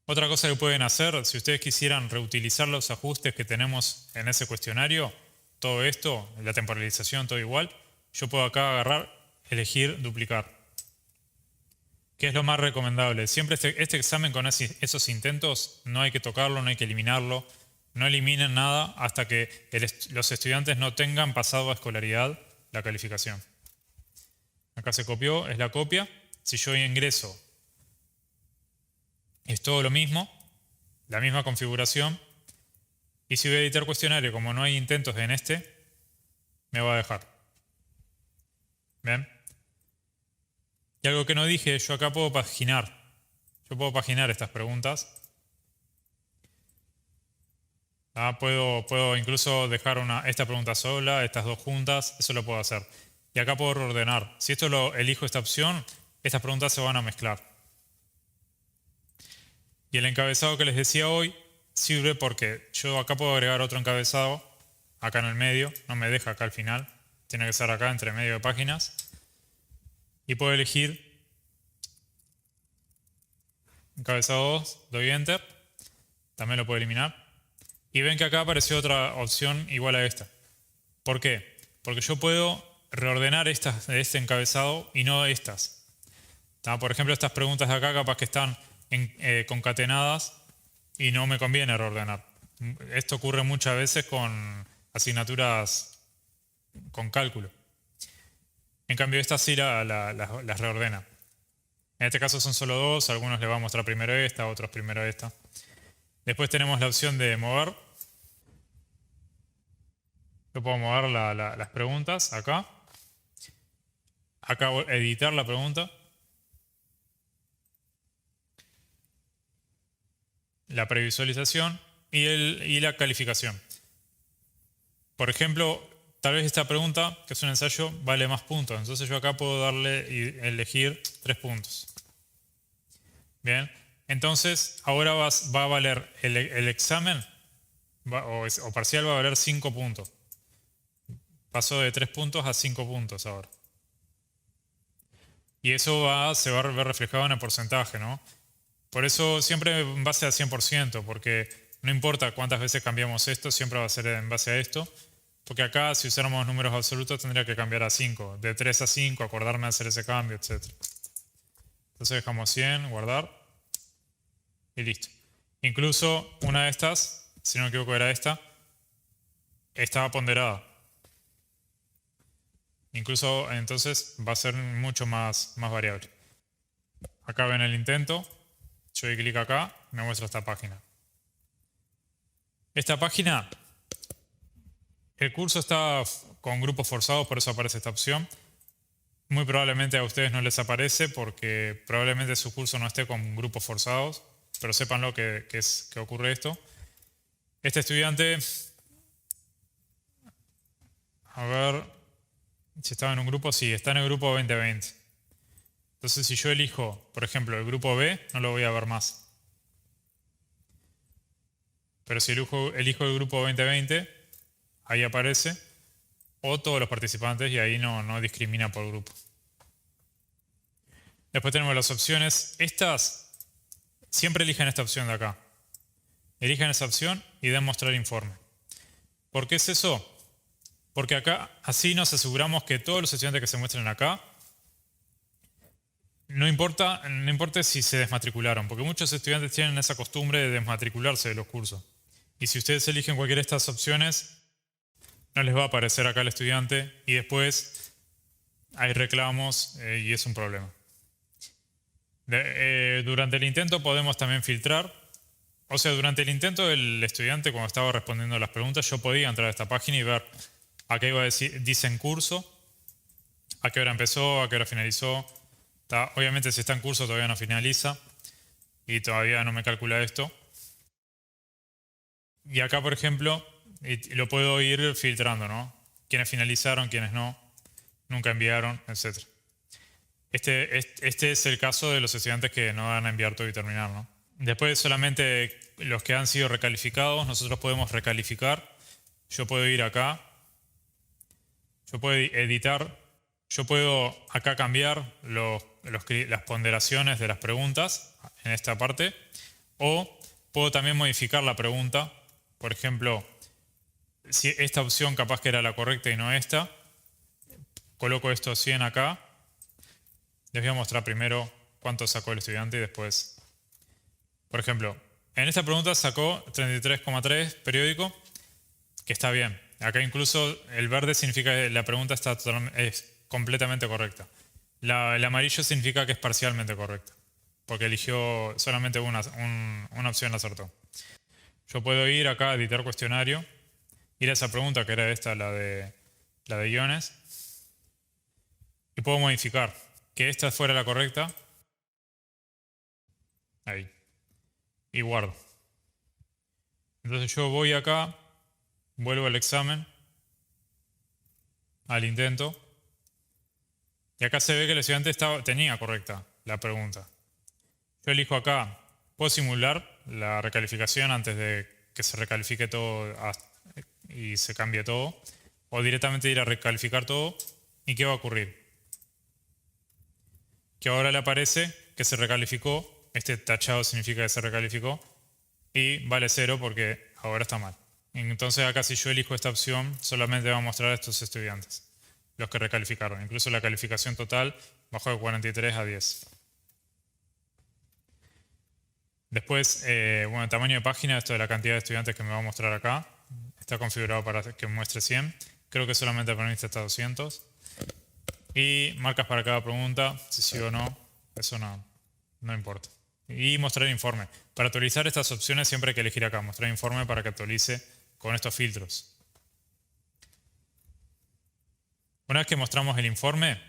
Otra cosa que pueden hacer, si ustedes quisieran reutilizar los ajustes que tenemos en ese cuestionario, todo esto, la temporalización, todo igual, yo puedo acá agarrar, elegir, duplicar. ¿Qué es lo más recomendable? Siempre este examen con esos intentos no hay que tocarlo, no hay que eliminarlo. No eliminen nada hasta que los estudiantes no tengan pasado a escolaridad la calificación. Acá se copió, es la copia. Si yo ingreso, es todo lo mismo, la misma configuración. Y si voy a editar cuestionario, como no hay intentos en este, me va a dejar. ¿Ven? Y algo que no dije, yo acá puedo paginar. Yo puedo paginar estas preguntas. Puedo incluso dejar esta pregunta sola, estas dos juntas, eso lo puedo hacer. Y acá puedo reordenar. Si elijo esta opción, estas preguntas se van a mezclar. Y el encabezado que les decía hoy sirve porque yo acá puedo agregar otro encabezado, acá en el medio, no me deja acá al final, tiene que ser acá entre medio de páginas. Y puedo elegir encabezado 2, doy Enter, también lo puedo eliminar. Y ven que acá apareció otra opción igual a esta. ¿Por qué? Porque yo puedo reordenar estas de este encabezado y no estas. Por ejemplo, estas preguntas de acá capaz que están concatenadas y no me conviene reordenar. Esto ocurre muchas veces con asignaturas con cálculo. En cambio, estas sí las reordena. En este caso son solo dos, a algunos les va a mostrar primero esta, a otros primero esta. Después tenemos la opción de mover. Yo puedo mover las preguntas acá. Acá editar la pregunta. La previsualización y la calificación. Por ejemplo, tal vez esta pregunta, que es un ensayo, vale más puntos. Entonces yo acá puedo darle y elegir 3 puntos. Bien. Entonces, ahora va a valer el examen o parcial va a valer 5 puntos. Pasó de 3 puntos a 5 puntos ahora. Y eso se va a ver reflejado en el porcentaje, ¿no? Por eso siempre en base a 100%, porque no importa cuántas veces cambiamos esto, siempre va a ser en base a esto. Porque acá, si usáramos números absolutos, tendría que cambiar a 5. De 3 a 5, acordarme de hacer ese cambio, etc. Entonces dejamos 100, guardar. Y listo. Incluso una de estas, si no me equivoco era esta, estaba ponderada. Incluso entonces va a ser mucho más variable. Acá ven el intento. Yo doy clic acá, me muestra esta página. Esta página, el curso está con grupos forzados, por eso aparece esta opción. Muy probablemente a ustedes no les aparece porque probablemente su curso no esté con grupos forzados, pero sépanlo que ocurre esto. Este estudiante, a ver si estaba en un grupo, sí, está en el grupo 2020. Entonces si yo elijo, por ejemplo, el grupo B, no lo voy a ver más. Pero si elijo el grupo 2020, ahí aparece, o todos los participantes, y ahí no discrimina por grupo. Después tenemos las opciones. Estas, siempre eligen esta opción de acá. Eligen esa opción y den mostrar informe. ¿Por qué es eso? Porque acá, así nos aseguramos que todos los estudiantes que se muestren acá, no importa si se desmatricularon, porque muchos estudiantes tienen esa costumbre de desmatricularse de los cursos. Y si ustedes eligen cualquiera de estas opciones, no les va a aparecer acá el estudiante y después hay reclamos y es un problema. Durante el intento podemos también filtrar. O sea, durante el intento del estudiante, cuando estaba respondiendo a las preguntas, yo podía entrar a esta página y ver a qué iba a decir, dice en curso, a qué hora empezó, a qué hora finalizó. Obviamente si está en curso todavía no finaliza y todavía no me calcula esto. Y acá, por ejemplo, lo puedo ir filtrando, ¿no? Quiénes finalizaron, quiénes no, nunca enviaron, etc. Este es el caso de los estudiantes que no van a enviar todo y terminar, ¿no? Después solamente los que han sido recalificados, nosotros podemos recalificar. Yo puedo ir acá, yo puedo editar, yo puedo acá cambiar las ponderaciones de las preguntas en esta parte, o puedo también modificar la pregunta. Por ejemplo, si esta opción capaz que era la correcta y no esta, coloco esto 100 acá. Les voy a mostrar primero cuánto sacó el estudiante y después. Por ejemplo, en esta pregunta sacó 33,3 periódico, que está bien. Acá incluso el verde significa que la pregunta es completamente correcta. El amarillo significa que es parcialmente correcta, porque eligió solamente una opción, la acertó. Yo puedo ir acá a editar cuestionario, ir a esa pregunta que era esta, la de iones, y puedo modificar que esta fuera la correcta. Ahí. Y guardo. Entonces yo voy acá, vuelvo al examen, al intento, y acá se ve que el estudiante tenía correcta la pregunta. Yo elijo acá, puedo simular la recalificación antes de que se recalifique todo y se cambie todo, o directamente ir a recalificar todo. ¿Y qué va a ocurrir? Que ahora le aparece que se recalificó, este tachado significa que se recalificó, y vale 0 porque ahora está mal. Entonces acá si yo elijo esta opción, solamente va a mostrar a estos estudiantes, los que recalificaron. Incluso la calificación total bajó de 43 a 10. Después, bueno, el tamaño de página, esto de la cantidad de estudiantes que me va a mostrar acá, está configurado para que me muestre 100. Creo que solamente permite hasta 200. Y marcas para cada pregunta, si sí o no, eso no importa. Y mostrar informe. Para actualizar estas opciones siempre hay que elegir acá, mostrar informe para que actualice con estos filtros. Una vez que mostramos el informe,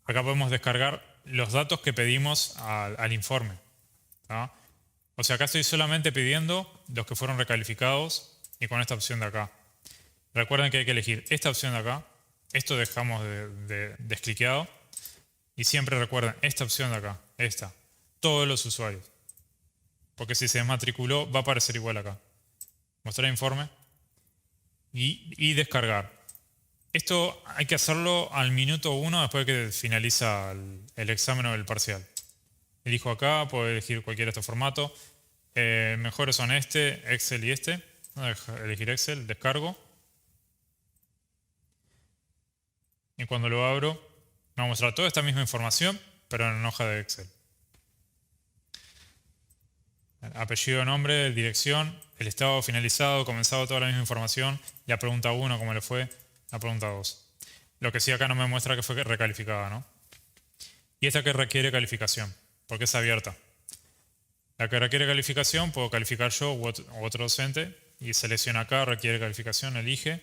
acá podemos descargar los datos que pedimos al informe. ¿Tá? O sea, acá estoy solamente pidiendo los que fueron recalificados y con esta opción de acá. Recuerden que hay que elegir esta opción de acá. Esto dejamos descliqueado. Y siempre recuerden esta opción de acá, esta. Todos los usuarios. Porque si se desmatriculó va a aparecer igual acá. Mostrar informe. Y descargar. Esto hay que hacerlo al minuto 1 después de que finaliza el examen o el parcial. Elijo acá, puedo elegir cualquiera de estos formatos. Mejores son este, Excel y este. Voy a elegir Excel, descargo. Y cuando lo abro, me va a mostrar toda esta misma información, pero en una hoja de Excel. Apellido, nombre, dirección, el estado finalizado, comenzado, toda la misma información. La pregunta 1, cómo le fue, la pregunta 2. Lo que sí acá no me muestra que fue recalificada, ¿no? Y esta que requiere calificación, porque es abierta. La que requiere calificación, puedo calificar yo u otro docente. Y selecciona acá, requiere calificación, elige.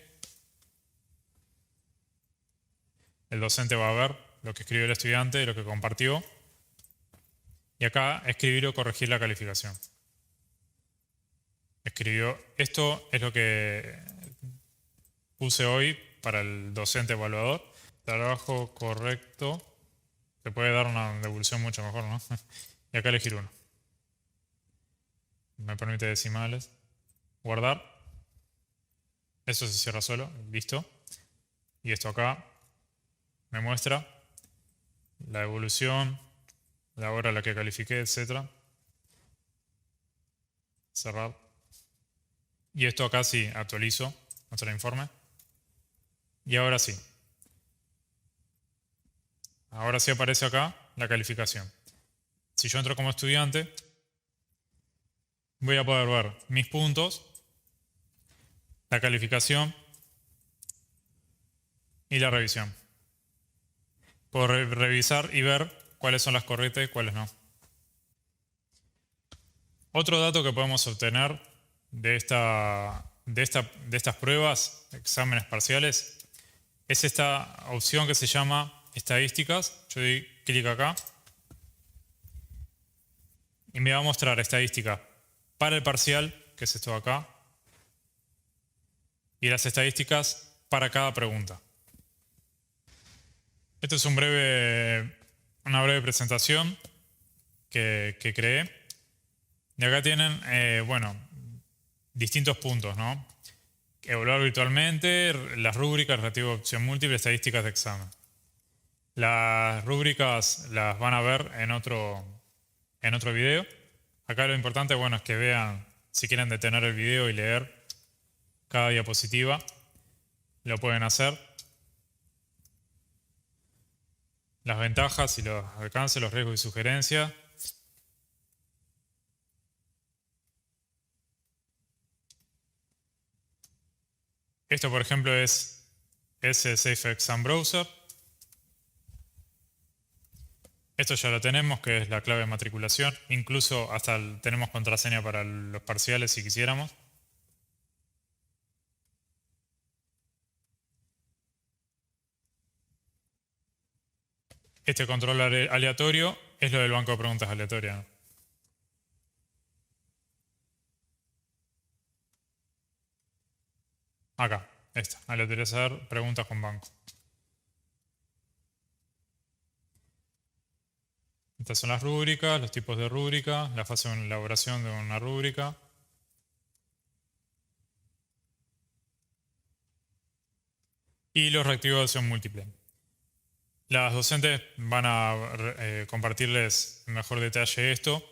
El docente va a ver lo que escribió el estudiante y lo que compartió. Y acá escribir o corregir la calificación. Escribió, esto es lo que puse hoy para el docente evaluador. Trabajo correcto. Se puede dar una devolución mucho mejor, ¿no? Y acá elegir uno. Me permite decimales. Guardar. Eso se cierra solo. Listo. Y esto acá me muestra la devolución, la hora a la que califiqué, etc. Cerrar. Y esto acá sí actualizo nuestro informe. Y ahora sí. Ahora sí aparece acá la calificación. Si yo entro como estudiante, voy a poder ver mis puntos, la calificación y la revisión. Puedo revisar y ver cuáles son las correctas y cuáles no. Otro dato que podemos obtener de estas pruebas, exámenes parciales, es esta opción que se llama estadísticas. Yo doy clic acá y me va a mostrar estadísticas para el parcial, que es esto de acá, y las estadísticas para cada pregunta. Esto es una breve presentación que creé. Y acá tienen, bueno, distintos puntos, ¿no? Evaluar virtualmente, las rúbricas relativas a opción múltiple, estadísticas de examen. Las rúbricas las van a ver en otro video. Acá lo importante, bueno, es que vean, si quieren detener el video y leer cada diapositiva, lo pueden hacer. Las ventajas y los alcances, los riesgos y sugerencias. Esto, por ejemplo, es Safe Exam Browser. Esto ya lo tenemos, que es la clave de matriculación. Incluso hasta tenemos contraseña para los parciales si quisiéramos. Este control aleatorio es lo del banco de preguntas aleatorias, ¿no? Acá, aleatorizar preguntas con banco. Estas son las rúbricas, los tipos de rúbrica, la fase de elaboración de una rúbrica. Y los reactivos de acción múltiple. Las docentes van a compartirles en mejor detalle esto.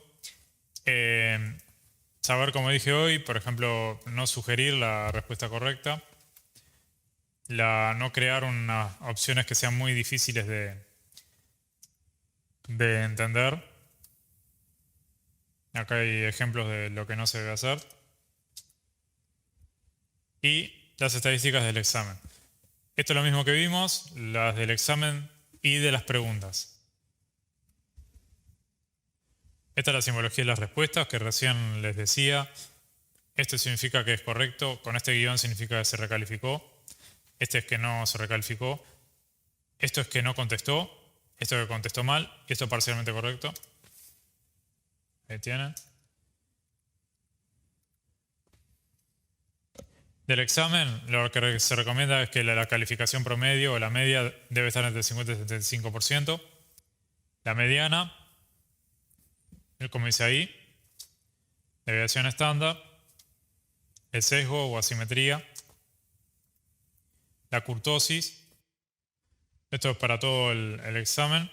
Saber, como dije hoy, por ejemplo, no sugerir la respuesta correcta. No crear unas opciones que sean muy difíciles de entender. Acá hay ejemplos de lo que no se debe hacer. Y las estadísticas del examen. Esto es lo mismo que vimos, las del examen y de las preguntas. Esta es la simbología de las respuestas que recién les decía. Esto significa que es correcto, con este guión significa que se recalificó. Este es que no se recalificó. Esto es que no contestó. Esto es que contestó mal. Y esto es parcialmente correcto. Ahí tienen. Del examen, lo que se recomienda es que la calificación promedio o la media debe estar entre el 50 y el 75%. La mediana, como dice ahí, deviación estándar, el sesgo o asimetría, la kurtosis. Esto es para todo el examen.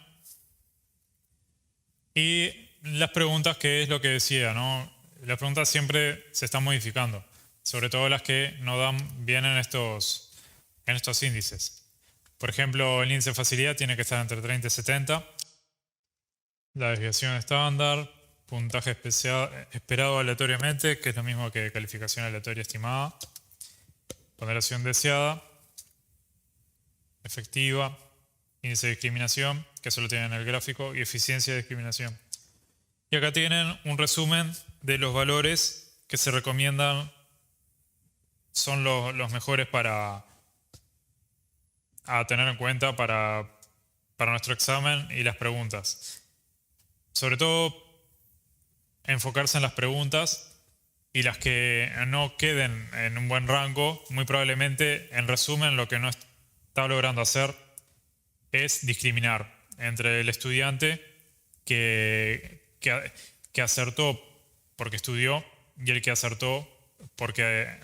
Y las preguntas, que es lo que decía, ¿no? Las preguntas siempre se están modificando, sobre todo las que no dan bien en estos índices. Por ejemplo, el índice de facilidad tiene que estar entre 30 y 70. La desviación estándar, puntaje esperado aleatoriamente, que es lo mismo que calificación aleatoria estimada. Ponderación deseada, efectiva, índice de discriminación, que eso lo tienen en el gráfico, y eficiencia de discriminación. Y acá tienen un resumen de los valores que se recomiendan, son los mejores a tener en cuenta para nuestro examen y las preguntas. Sobre todo, enfocarse en las preguntas y las que no queden en un buen rango, muy probablemente, en resumen, lo que no está logrando hacer es discriminar entre el estudiante que acertó porque estudió y el que acertó porque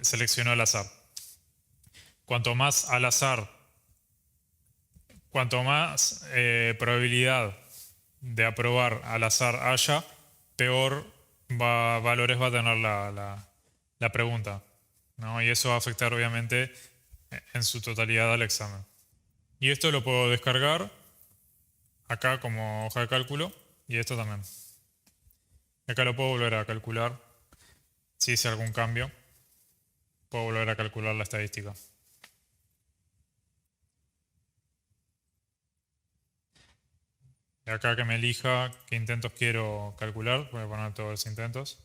seleccionó al azar. Cuanto más al azar, cuanto más probabilidad de aprobar al azar haya, peor valores va a tener la pregunta, ¿no? Y eso va a afectar obviamente en su totalidad al examen. Y esto lo puedo descargar acá como hoja de cálculo y esto también. Acá lo puedo volver a calcular si hice algún cambio. Puedo volver a calcular la estadística. Y acá que me elija qué intentos quiero calcular, voy a poner todos los intentos.